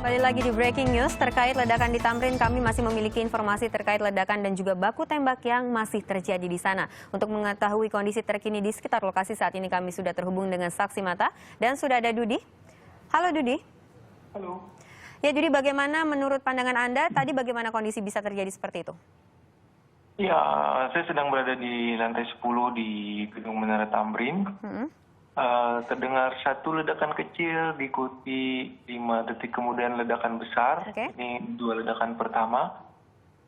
Kembali lagi di Breaking News terkait ledakan di Tamrin, kami masih memiliki informasi terkait ledakan dan juga baku tembak yang masih terjadi di sana. Untuk mengetahui kondisi terkini di sekitar lokasi saat ini kami sudah terhubung dengan saksi mata dan sudah ada Dudi. Halo Dudi. Halo. Ya Dudi, bagaimana menurut pandangan Anda tadi bagaimana kondisi bisa terjadi seperti itu? Ya, saya sedang berada di lantai 10 di Gedung Menara Tamrin. Terdengar satu ledakan kecil, diikuti 5 detik kemudian ledakan besar. Oke. Ini 2 ledakan pertama.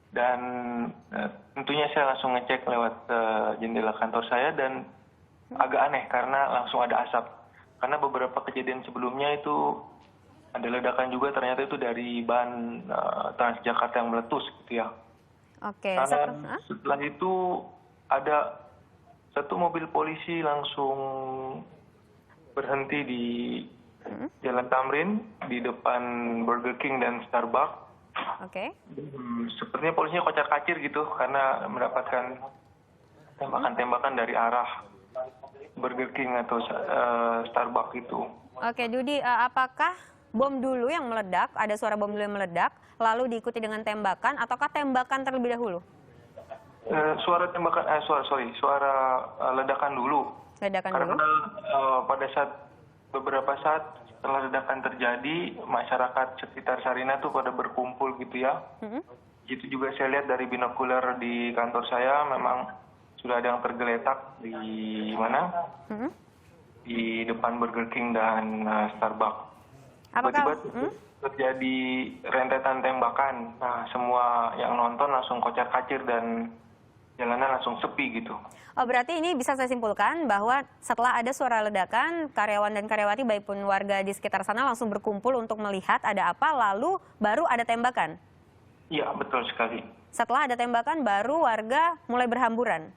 Dan tentunya saya langsung ngecek lewat jendela kantor saya dan agak aneh karena langsung ada asap. Karena beberapa kejadian sebelumnya itu ada ledakan juga, ternyata itu dari ban Transjakarta yang meletus gitu ya. Oke. Karena setelah itu ada satu mobil polisi langsung berhenti di Jalan Tamrin di depan Burger King dan Starbucks. Oke. Sepertinya polisinya kocar-kacir gitu karena mendapatkan tembakan-tembakan dari arah Burger King atau Starbucks itu. Oke Dudi, apakah bom dulu yang meledak, ada suara bom dulu yang meledak, lalu diikuti dengan tembakan, ataukah tembakan terlebih dahulu? Suara tembakan, suara ledakan dulu. Ledakan Karena dulu? pada beberapa saat setelah ledakan terjadi, masyarakat sekitar Sarina tuh pada berkumpul gitu ya. Itu juga saya lihat dari binokular di kantor saya, memang sudah ada yang tergeletak di mana? Di depan Burger King dan Starbucks. Apakah Tiba-tiba terjadi rentetan tembakan. Nah, semua yang nonton langsung kocar-kacir dan jalanan langsung sepi gitu. Oh, berarti ini bisa saya simpulkan bahwa setelah ada suara ledakan, karyawan dan karyawati baik pun warga di sekitar sana langsung berkumpul untuk melihat ada apa, lalu baru ada tembakan? Iya, betul sekali. Setelah ada tembakan, baru warga mulai berhamburan?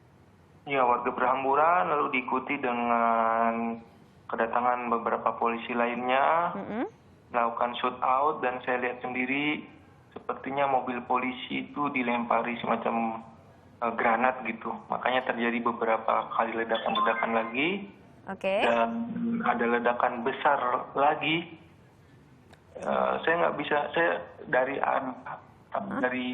Iya, warga berhamburan lalu diikuti dengan kedatangan beberapa polisi lainnya, melakukan shoot out, dan saya lihat sendiri sepertinya mobil polisi itu dilempari semacam granat gitu. Makanya terjadi beberapa kali ledakan-ledakan lagi. Oke. Dan ada ledakan besar lagi. Saya nggak bisa, saya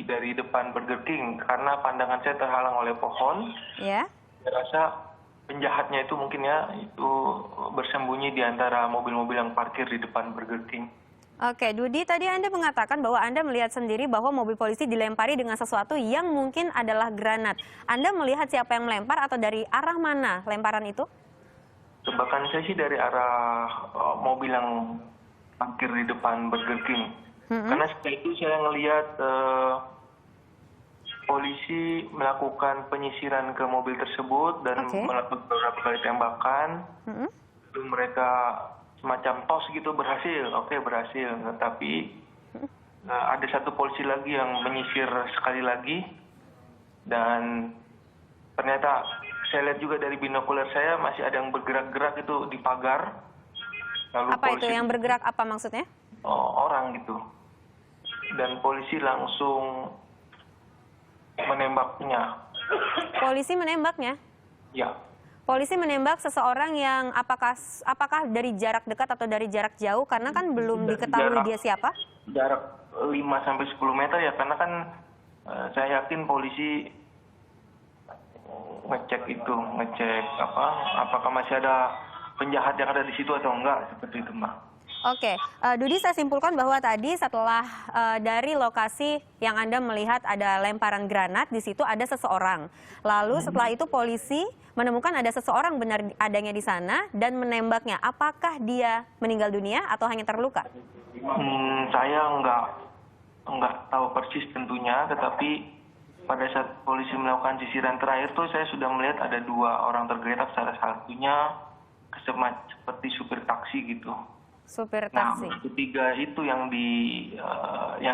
dari depan Burger King karena pandangan saya terhalang oleh pohon. Ya. Saya rasa penjahatnya itu mungkin ya itu bersembunyi di antara mobil-mobil yang parkir di depan Burger King. Oke, Dudi, tadi Anda mengatakan bahwa Anda melihat sendiri bahwa mobil polisi dilempari dengan sesuatu yang mungkin adalah granat. Anda melihat siapa yang melempar atau dari arah mana lemparan itu? Tebakan saya sih dari arah mobil yang parkir di depan Burger King. Karena setelah itu saya ngelihat polisi melakukan penyisiran ke mobil tersebut dan melakukan beberapa kali tembakan. Lalu mereka semacam tos gitu, berhasil. Oke, berhasil. Tapi ada satu polisi lagi yang menyisir sekali lagi. Dan ternyata saya lihat juga dari binokular saya masih ada yang bergerak-gerak itu di pagar. Lalu apa polisi, itu yang bergerak, apa maksudnya? Orang gitu. Dan polisi langsung menembaknya. Polisi menembaknya? Ya. Polisi menembak seseorang yang apakah dari jarak dekat atau dari jarak jauh? Karena kan belum diketahui dia siapa. Jarak 5-10 meter ya, karena kan saya yakin polisi ngecek apakah masih ada penjahat yang ada di situ atau enggak, seperti itu, Mbak. Oke, Dudi, saya simpulkan bahwa tadi setelah dari lokasi yang Anda melihat ada lemparan granat, di situ ada seseorang. Lalu setelah itu polisi menemukan ada seseorang benar adanya di sana dan menembaknya. Apakah dia meninggal dunia atau hanya terluka? Saya nggak tahu persis tentunya, tetapi pada saat polisi melakukan sisiran terakhir tuh saya sudah melihat ada 2 orang tergeletak, salah satunya seperti supir taksi gitu. Supir taksi. Nah, ketiga itu yang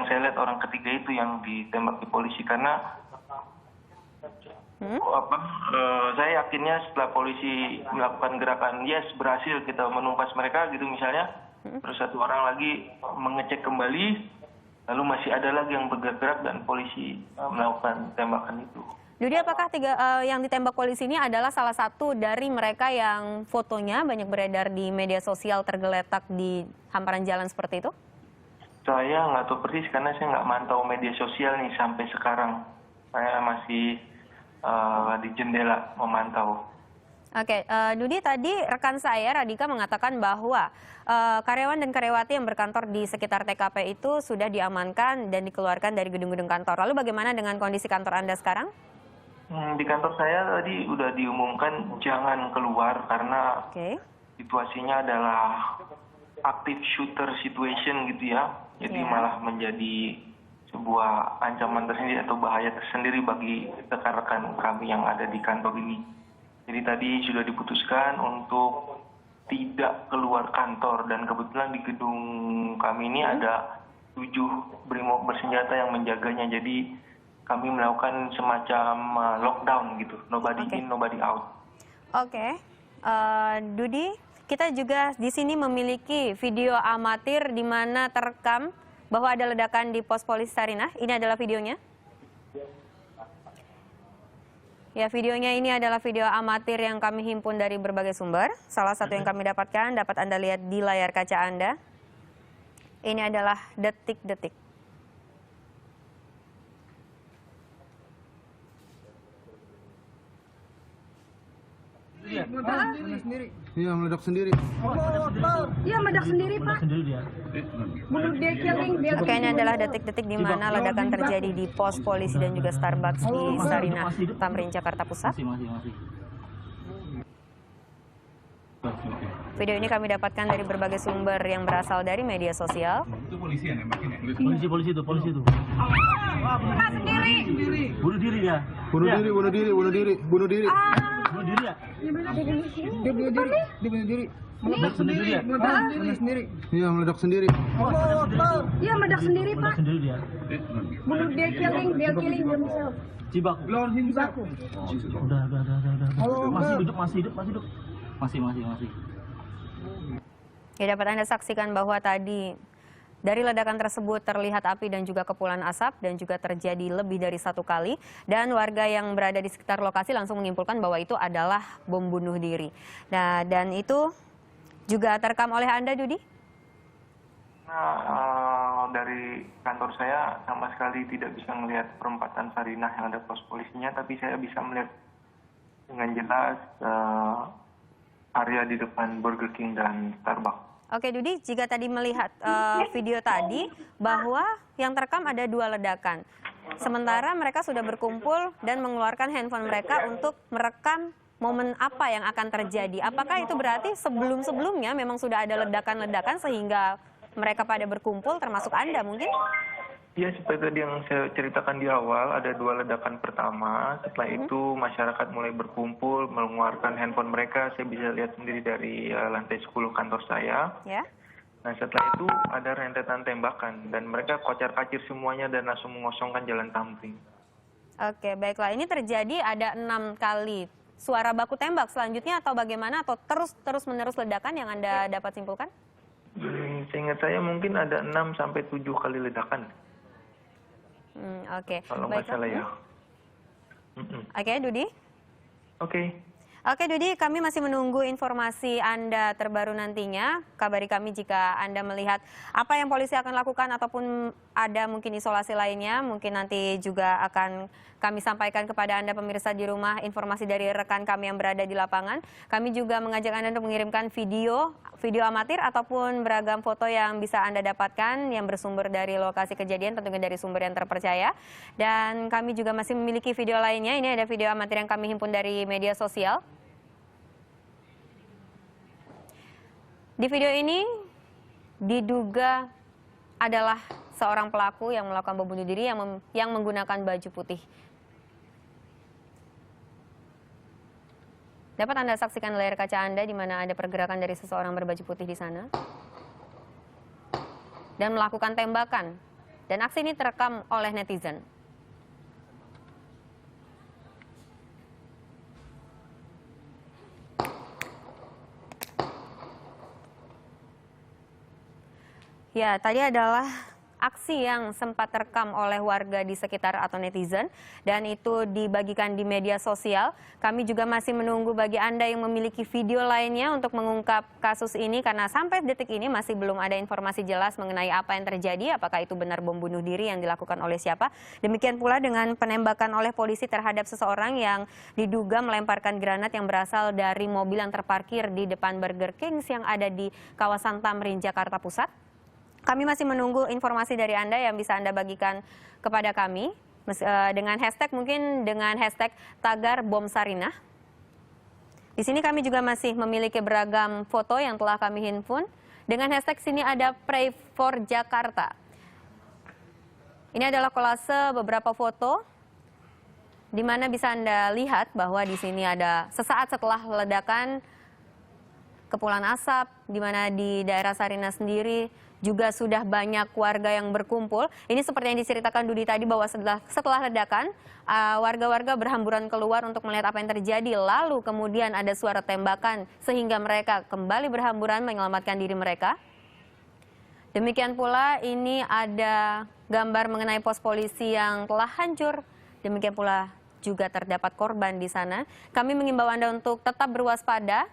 saya lihat, orang ketiga itu yang ditembak di polisi karena saya yakinnya setelah polisi melakukan gerakan yes berhasil kita menumpas mereka gitu misalnya, terus satu orang lagi mengecek kembali, lalu masih ada lagi yang bergerak dan polisi melakukan tembakan itu. Dudi, apakah yang ditembak polisi ini adalah salah satu dari mereka yang fotonya banyak beredar di media sosial tergeletak di hamparan jalan seperti itu? Saya nggak tahu persis karena saya nggak mantau media sosial nih sampai sekarang. Saya masih di jendela memantau. Oke, Dudi, tadi rekan saya Radika mengatakan bahwa karyawan dan karyawati yang berkantor di sekitar TKP itu sudah diamankan dan dikeluarkan dari gedung-gedung kantor. Lalu bagaimana dengan kondisi kantor Anda sekarang? Di kantor saya tadi udah diumumkan jangan keluar karena situasinya adalah active shooter situation gitu ya. Jadi malah menjadi sebuah ancaman tersendiri atau bahaya tersendiri bagi rekan-rekan kami yang ada di kantor ini. Jadi tadi sudah diputuskan untuk tidak keluar kantor dan kebetulan di gedung kami ini ada 7 brimob bersenjata yang menjaganya. Jadi kami melakukan semacam lockdown gitu, nobody in, nobody out. Dudi, kita juga di sini memiliki video amatir di mana terekam bahwa ada ledakan di pos polisi Sarinah. Ini adalah videonya. Ya, videonya ini adalah video amatir yang kami himpun dari berbagai sumber. Salah satu yang kami dapatkan dapat Anda lihat di layar kaca Anda. Ini adalah detik-detik. Iya, meledak sendiri. Iya, meledak sendiri, Pak. Bunuh dia, killing dia. Oke, ini adalah detik-detik di mana ledakan terjadi di pos polisi dan juga Starbucks di Sarinah, Tamrin, Jakarta Pusat. Video ini kami dapatkan dari berbagai sumber yang berasal dari media sosial. Itu polisi yang nembakin ya? Polisi itu. Pak sendiri. Bunuh diri ya? Bunuh diri. Bunuh diri ya? Dia bunuh diri. Meledak sendiri ya? Iya, meledak sendiri. Iya, meledak sendiri, Pak. Sendiri dia? Bunuh dia, killing himself. Cibaku. Udah. Masih hidup. Masih. Ya, dapat Anda saksikan bahwa tadi dari ledakan tersebut terlihat api dan juga kepulan asap dan juga terjadi lebih dari 1 kali. Dan warga yang berada di sekitar lokasi langsung menyimpulkan bahwa itu adalah bom bunuh diri. Nah, dan itu juga terekam oleh Anda, Dudi? Nah, dari kantor saya sama sekali tidak bisa melihat perempatan Sarinah yang ada pos polisinya, tapi saya bisa melihat dengan jelas area di depan Burger King dan Starbucks. Oke, Dudi, jika tadi melihat video tadi bahwa yang terekam ada 2 ledakan. Sementara mereka sudah berkumpul dan mengeluarkan handphone mereka untuk merekam momen apa yang akan terjadi. Apakah itu berarti sebelum-sebelumnya memang sudah ada ledakan-ledakan sehingga mereka pada berkumpul, termasuk Anda mungkin? Ya, seperti tadi yang saya ceritakan di awal, ada 2 ledakan pertama. Setelah itu masyarakat mulai berkumpul, mengeluarkan handphone mereka. Saya bisa lihat sendiri dari lantai 10 kantor saya. Ya. Nah, setelah itu ada rentetan tembakan. Dan mereka kocar-kacir semuanya dan langsung mengosongkan jalan Tamrin. Oke, baiklah. Ini terjadi ada 6 kali suara baku tembak selanjutnya atau bagaimana? Atau terus-menerus ledakan yang Anda dapat simpulkan? Seingat saya mungkin ada 6-7 kali ledakan. Oke. Kalau nggak salah ya. Oke, Dudi. Oke, Dudi, kami masih menunggu informasi Anda terbaru nantinya. Kabari kami jika Anda melihat apa yang polisi akan lakukan ataupun ada mungkin isolasi lainnya. Mungkin nanti juga akan kami sampaikan kepada Anda pemirsa di rumah informasi dari rekan kami yang berada di lapangan. Kami juga mengajak Anda untuk mengirimkan video amatir ataupun beragam foto yang bisa Anda dapatkan yang bersumber dari lokasi kejadian, tentunya dari sumber yang terpercaya. Dan kami juga masih memiliki video lainnya. Ini ada video amatir yang kami himpun dari media sosial. Di video ini diduga adalah seorang pelaku yang melakukan bom bunuh diri yang menggunakan baju putih. Dapat Anda saksikan layar kaca Anda di mana ada pergerakan dari seseorang berbaju putih di sana. Dan melakukan tembakan. Dan aksi ini terekam oleh netizen. Ya, tadi adalah aksi yang sempat terekam oleh warga di sekitar atau netizen dan itu dibagikan di media sosial. Kami juga masih menunggu bagi Anda yang memiliki video lainnya untuk mengungkap kasus ini karena sampai detik ini masih belum ada informasi jelas mengenai apa yang terjadi, apakah itu benar bom bunuh diri yang dilakukan oleh siapa. Demikian pula dengan penembakan oleh polisi terhadap seseorang yang diduga melemparkan granat yang berasal dari mobil yang terparkir di depan Burger King yang ada di kawasan Tamrin, Jakarta Pusat. Kami masih menunggu informasi dari Anda yang bisa Anda bagikan kepada kami dengan hashtag, mungkin dengan hashtag tagar bom Sarinah. Di sini kami juga masih memiliki beragam foto yang telah kami himpun. Dengan hashtag sini ada Pray for Jakarta. Ini adalah kolase beberapa foto di mana bisa Anda lihat bahwa di sini ada sesaat setelah ledakan kepulan asap, di mana di daerah Sarinah sendiri juga sudah banyak warga yang berkumpul. Ini seperti yang diceritakan Dudi tadi bahwa setelah ledakan, warga-warga berhamburan keluar untuk melihat apa yang terjadi. Lalu kemudian ada suara tembakan sehingga mereka kembali berhamburan menyelamatkan diri mereka. Demikian pula ini ada gambar mengenai pos polisi yang telah hancur. Demikian pula juga terdapat korban di sana. Kami mengimbau Anda untuk tetap berwaspada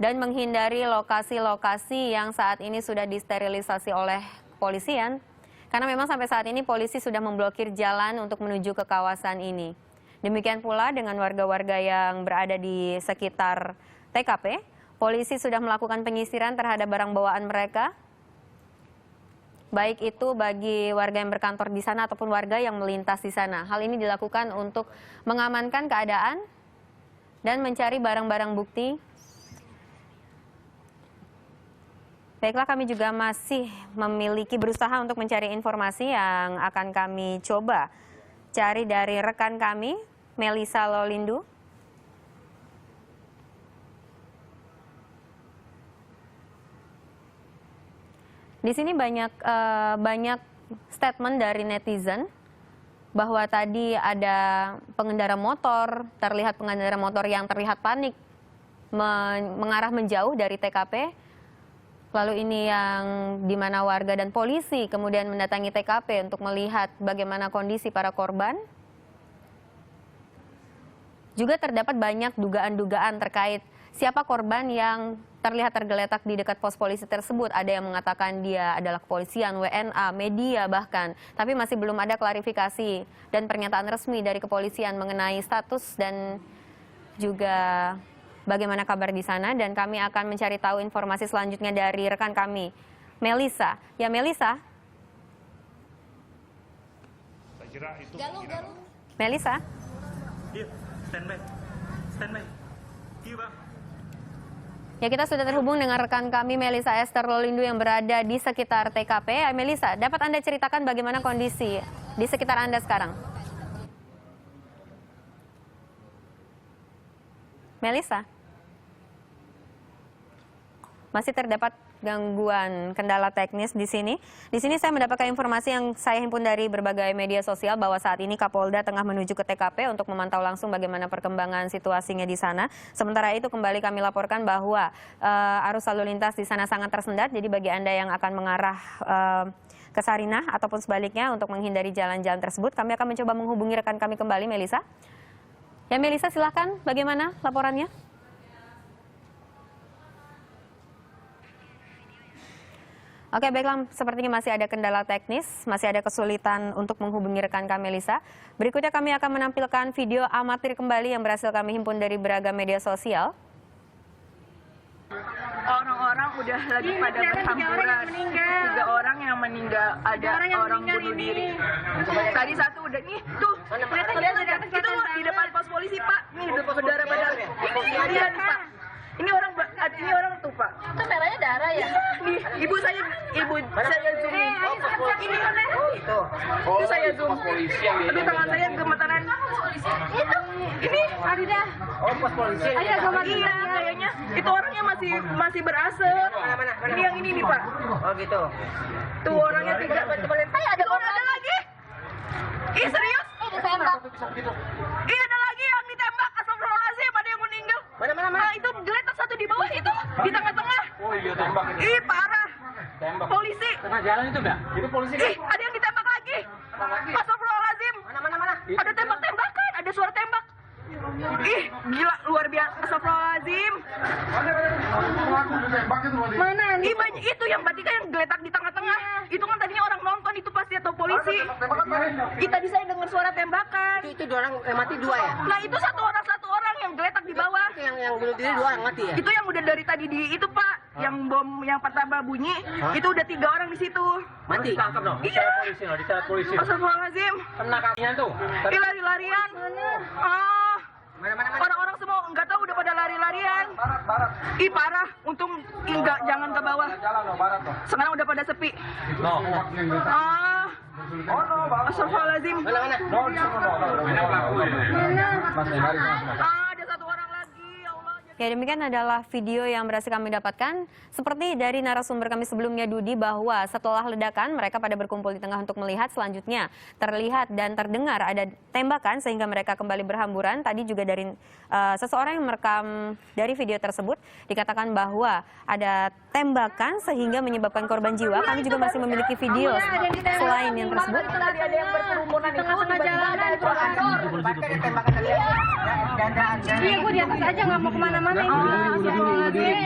dan menghindari lokasi-lokasi yang saat ini sudah disterilisasi oleh kepolisian. Karena memang sampai saat ini polisi sudah memblokir jalan untuk menuju ke kawasan ini. Demikian pula dengan warga-warga yang berada di sekitar TKP, polisi sudah melakukan penyisiran terhadap barang bawaan mereka. Baik itu bagi warga yang berkantor di sana ataupun warga yang melintas di sana. Hal ini dilakukan untuk mengamankan keadaan dan mencari barang-barang bukti. Baiklah, kami juga masih berusaha untuk mencari informasi yang akan kami coba cari dari rekan kami, Melisa Lolindu. Di sini banyak statement dari netizen bahwa tadi ada pengendara motor, terlihat pengendara motor yang terlihat panik mengarah menjauh dari TKP. Lalu ini yang di mana warga dan polisi kemudian mendatangi TKP untuk melihat bagaimana kondisi para korban. Juga terdapat banyak dugaan-dugaan terkait siapa korban yang terlihat tergeletak di dekat pos polisi tersebut. Ada yang mengatakan dia adalah kepolisian, WNA, media bahkan. Tapi masih belum ada klarifikasi dan pernyataan resmi dari kepolisian mengenai status dan juga bagaimana kabar di sana, dan kami akan mencari tahu informasi selanjutnya dari rekan kami, Melisa. Ya, Melisa. Melisa. Iya, standby. Iya, Bang. Ya, kita sudah terhubung dengan rekan kami, Melisa Esther Lolindu yang berada di sekitar TKP. Melisa, dapat Anda ceritakan bagaimana kondisi di sekitar Anda sekarang? Melisa, masih terdapat gangguan kendala teknis di sini. Di sini saya mendapatkan informasi yang saya himpun dari berbagai media sosial bahwa saat ini Kapolda tengah menuju ke TKP untuk memantau langsung bagaimana perkembangan situasinya di sana. Sementara itu kembali kami laporkan bahwa arus lalu lintas di sana sangat tersendat. Jadi bagi Anda yang akan mengarah ke Sarinah ataupun sebaliknya untuk menghindari jalan-jalan tersebut, kami akan mencoba menghubungi rekan kami kembali, Melisa. Ya, Melisa, silakan. Bagaimana laporannya? Oke, baiklah. Sepertinya masih ada kendala teknis, masih ada kesulitan untuk menghubungi rekan kami, Melisa. Berikutnya kami akan menampilkan video amatir kembali yang berhasil kami himpun dari beragam media sosial. Orang-orang udah lagi pada berhamburan. 3 orang yang meninggal, ada orang bunuh diri. Tadi satu udah nih, tuh, lihat itu di depan pos polisi, Pak. Nih, berdarah-darah. Ini nih, Pak. Ini orang tuh, Pak. Itu merahnya darah ya? Nih, ibu saya zoom. Ini itu saya zoom. Aduh, tangan saya gemetaran. Ini ada. Oh, pos polisi. Iya, kayaknya. Itu orangnya masih berasap. Ini yang ini nih, Pak. Oh, gitu. Tuh orangnya 3. Ada korban. Ada lagi. Ih, serius? Ditembak. Iya, ada lagi yang ditembak. Astagfirullahaladzim, ada yang meninggal. Mana? Nah, itu geletak satu di bawah itu, di tengah-tengah. Oh iya, tembak itu. Ih, parah. Tembak. Polisi. Tengah jalan itu enggak? Itu polisi kan? Ih, ada yang Astagfirullahaladzim. Mana? Ada tembak-tembakan, ada suara tembak. Ih, gila, luar biasa. Astagfirullahaladzim. Mana nih? Itu yang berarti kan yang geletak di tengah-tengah. Itu kan tadinya orang nonton, itu pasti atau polisi. Tadi saya dengar suara tembakan. Itu dua orang yang mati dua ya? Nah, itu satu orang yang geletak di bawah. Itu yang bunuh diri dua orang mati ya? Itu yang udah dari tadi di itu Pak, yang bom yang pertama bunyi, itu udah 3 orang di situ. Mati? Tangkap dong. Iya. Dicatat polisi. Astagfirullahaladzim. Kena kakinya tuh. Ih, lari-larian. Orang-orang semua nggak tahu udah pada lari-larian. Ih, parah. Untung jangan ke bawah. Sekarang udah pada sepi. Astagfirullahaladzim. Mana? Ada 1 orang lagi. Ya Allah. Ya, demikian adalah video yang berhasil kami dapatkan. Seperti dari narasumber kami sebelumnya, Dudi, bahwa setelah ledakan mereka pada berkumpul di tengah untuk melihat. Selanjutnya terlihat dan terdengar ada tembakan sehingga mereka kembali berhamburan. Tadi juga dari seseorang yang merekam dari video tersebut dikatakan bahwa ada tembakan sehingga menyebabkan korban jiwa. Kami juga masih memiliki video selain yang tersebut. Tadi ada yang berkerumunan itu Tengah-tengah jalanan. Iya, gue di atas aja nggak mau kemana-mana.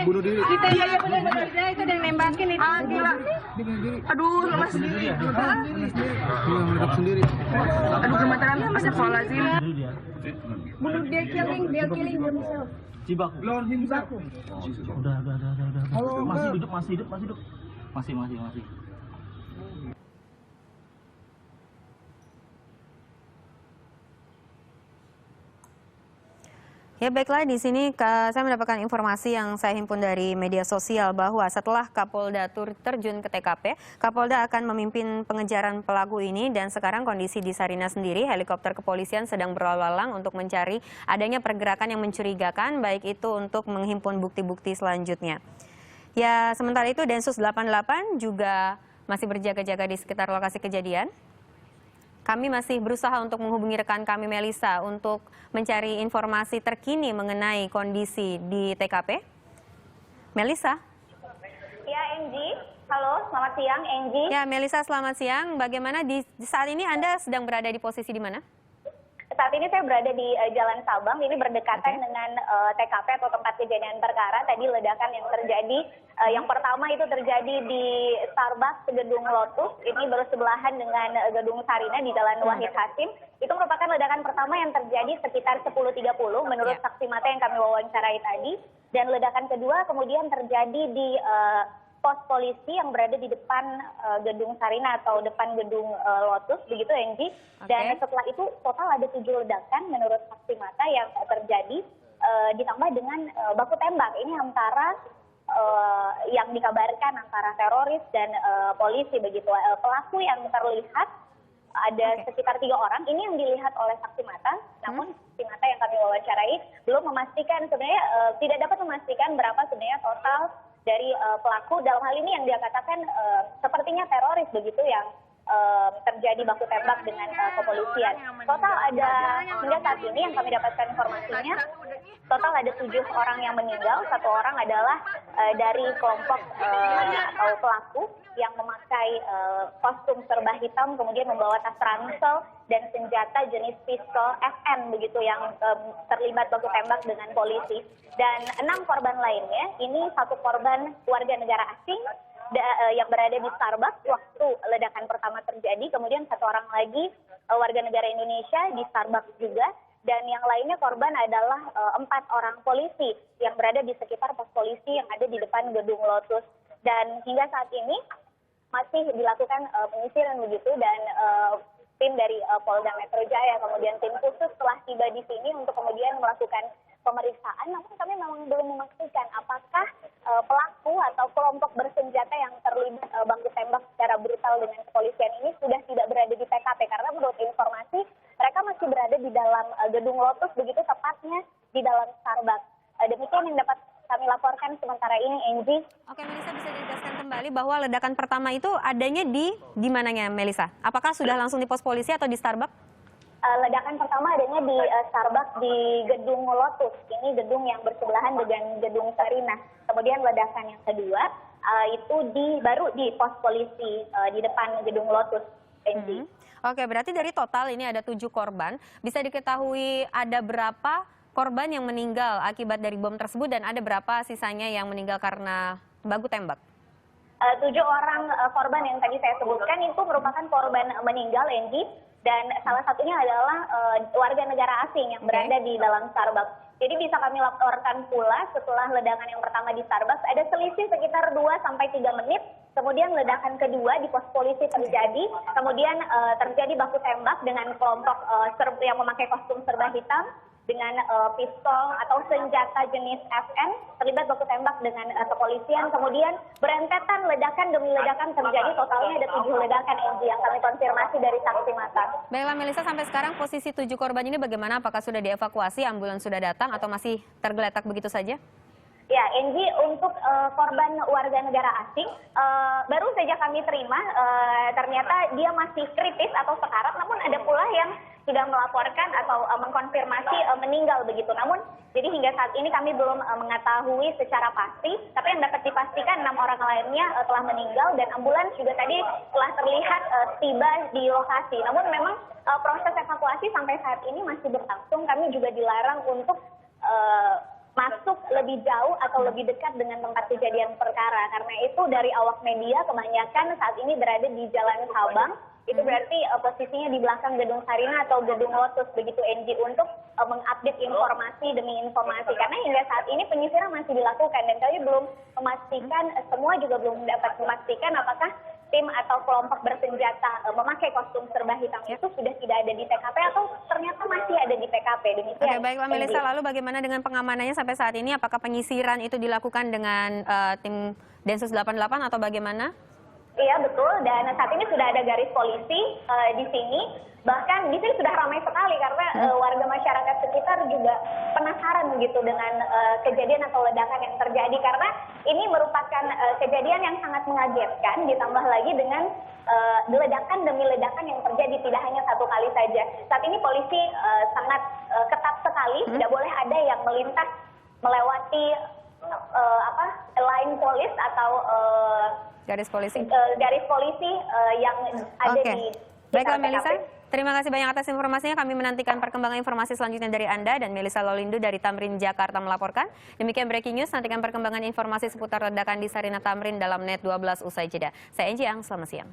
Bunuh diri. Kita iya benar-benar itu ada yang nembakin itu. Gila. Aduh, lemas. Iya, meledak sendiri. Aduh, gemetaran. Astagfirullahaladzim. Bunuh dia killing themselves. Cibaku. Udah. Masih hidup. Masih. Ya, baiklah, di sini saya mendapatkan informasi yang saya himpun dari media sosial bahwa setelah Kapolda terjun ke TKP, Kapolda akan memimpin pengejaran pelaku ini dan sekarang kondisi di Sarinah sendiri, helikopter kepolisian sedang berlalu lalang untuk mencari adanya pergerakan yang mencurigakan, baik itu untuk menghimpun bukti-bukti selanjutnya. Ya, sementara itu Densus 88 juga masih berjaga-jaga di sekitar lokasi kejadian. Kami masih berusaha untuk menghubungi rekan kami Melisa untuk mencari informasi terkini mengenai kondisi di TKP. Melisa? Ya, Engji. Halo, selamat siang, Engji. Ya, Melisa, selamat siang. Bagaimana di saat ini Anda sedang berada di posisi di mana? Saat ini saya berada di Jalan Sabang, ini berdekatan dengan TKP atau tempat kejadian perkara. Tadi ledakan yang terjadi, yang pertama itu terjadi di Starbucks Gedung Lotus, ini bersebelahan dengan Gedung Sarinah di Jalan Wahid Hasim. Itu merupakan ledakan pertama yang terjadi sekitar 10.30 menurut saksi mata yang kami wawancarai tadi. Dan ledakan kedua kemudian terjadi di pos polisi yang berada di depan Gedung Sarinah atau depan Gedung Lotus, begitu Engji. Dan setelah itu total ada 7 ledakan menurut saksi mata yang terjadi, ditambah dengan baku tembak. Ini antara yang dikabarkan antara teroris dan polisi, begitu. Pelaku yang terlihat ada sekitar 3 orang, ini yang dilihat oleh saksi mata, namun saksi mata yang kami wawancarai belum memastikan, sebenarnya tidak dapat memastikan berapa sebenarnya total dari pelaku. Dalam hal ini yang dia katakan sepertinya teroris, begitu, yang terjadi baku tembak dengan kepolisian. Total ada hingga saat ini yang kami dapatkan informasinya, total ada 7 orang yang meninggal. 1 orang adalah dari kelompok atau pelaku yang memakai kostum serba hitam, kemudian membawa tas ransel dan senjata jenis pistol FN, begitu, yang terlibat baku tembak dengan polisi. Dan 6 korban lainnya, ini 1 korban warga negara asing yang berada di Starbucks waktu ledakan pertama terjadi, kemudian 1 orang lagi warga negara Indonesia di Starbucks juga, dan yang lainnya korban adalah 4 orang polisi yang berada di sekitar pos polisi yang ada di depan Gedung Lotus. Dan hingga saat ini masih dilakukan penyisiran, begitu, dan tim dari Polda Metro Jaya, kemudian tim khusus telah tiba di sini untuk kemudian melakukan pemeriksaan. Namun kami memang belum memastikan apakah pelaku atau kelompok bersenjata yang terlibat baku tembak secara brutal dengan kepolisian ini sudah tidak berada di TKP, karena menurut informasi mereka masih berada di dalam Gedung Lotus, begitu, tepatnya di dalam Starbucks. Demikian yang dapat kami laporkan sementara ini, Engji. Oke, Melisa, bisa dijelaskan kembali bahwa ledakan pertama itu adanya di mananya, Melisa? Apakah sudah langsung di pos polisi atau di Starbucks? Ledakan pertama adanya di Starbucks di Gedung Lotus. Ini gedung yang bersebelahan dengan Gedung Sarinah. Kemudian ledakan yang kedua itu baru di pos polisi di depan Gedung Lotus. Angie. Oke, berarti dari total ini ada 7 korban. Bisa diketahui ada berapa korban yang meninggal akibat dari bom tersebut dan ada berapa sisanya yang meninggal karena baku tembak? 7 orang korban yang tadi saya sebutkan itu merupakan korban meninggal, Angie, dan salah satunya adalah warga negara asing yang berada di dalam Starbucks. Jadi bisa kami laporkan pula setelah ledakan yang pertama di Starbucks ada selisih sekitar 2-3 menit. Kemudian ledakan kedua di pos polisi terjadi, kemudian terjadi baku tembak dengan kelompok yang memakai kostum serba hitam dengan pistol atau senjata jenis FN, terlibat baku tembak dengan kepolisian, kemudian berentetan ledakan demi ledakan terjadi, totalnya ada 7 ledakan yang kami konfirmasi dari saksi mata. Baiklah Melisa, sampai sekarang posisi 7 korban ini bagaimana? Apakah sudah dievakuasi, ambulans sudah datang atau masih tergeletak begitu saja? Ya, Angie, untuk korban warga negara asing, baru saja kami terima, ternyata dia masih kritis atau sekarat, namun ada pula yang sudah melaporkan atau mengkonfirmasi meninggal begitu. Namun, jadi hingga saat ini kami belum mengetahui secara pasti, tapi yang dapat dipastikan 6 orang lainnya telah meninggal dan ambulans juga tadi telah terlihat tiba di lokasi. Namun memang proses evakuasi sampai saat ini masih berlangsung, kami juga dilarang untuk masuk lebih jauh atau lebih dekat dengan tempat kejadian perkara. Karena itu dari awak media kebanyakan saat ini berada di Jalan Sabang. Itu berarti posisinya di belakang gedung Sarina atau gedung Lotus begitu, Angie, untuk mengupdate informasi demi informasi. Karena hingga saat ini penyisiran masih dilakukan dan kami belum memastikan, semua juga belum dapat memastikan apakah tim atau kelompok bersenjata memakai kostum serba hitam itu sudah tidak ada di TKP atau ternyata masih ada di TKP. Demikian. Oke, baiklah Melisa, lalu bagaimana dengan pengamanannya sampai saat ini? Apakah penyisiran itu dilakukan dengan tim Densus 88 atau bagaimana? Iya betul, dan saat ini sudah ada garis polisi di sini. Bahkan di sini sudah ramai sekali karena warga masyarakat sekitar juga penasaran gitu dengan kejadian atau ledakan yang terjadi. Karena ini merupakan kejadian yang sangat mengagetkan, ditambah lagi dengan ledakan demi ledakan yang terjadi tidak hanya satu kali saja. Saat ini polisi sangat ketat sekali, tidak boleh ada yang melintas melewati line polis atau garis polisi yang ada di Baiklah Melisa, terima kasih banyak atas informasinya. Kami menantikan perkembangan informasi selanjutnya dari Anda dan Melisa Lolindo dari Tamrin Jakarta melaporkan. Demikian breaking news, nantikan perkembangan informasi seputar ledakan di Sarina Tamrin dalam Net 12 usai jeda. Saya Enji Ang, selamat siang.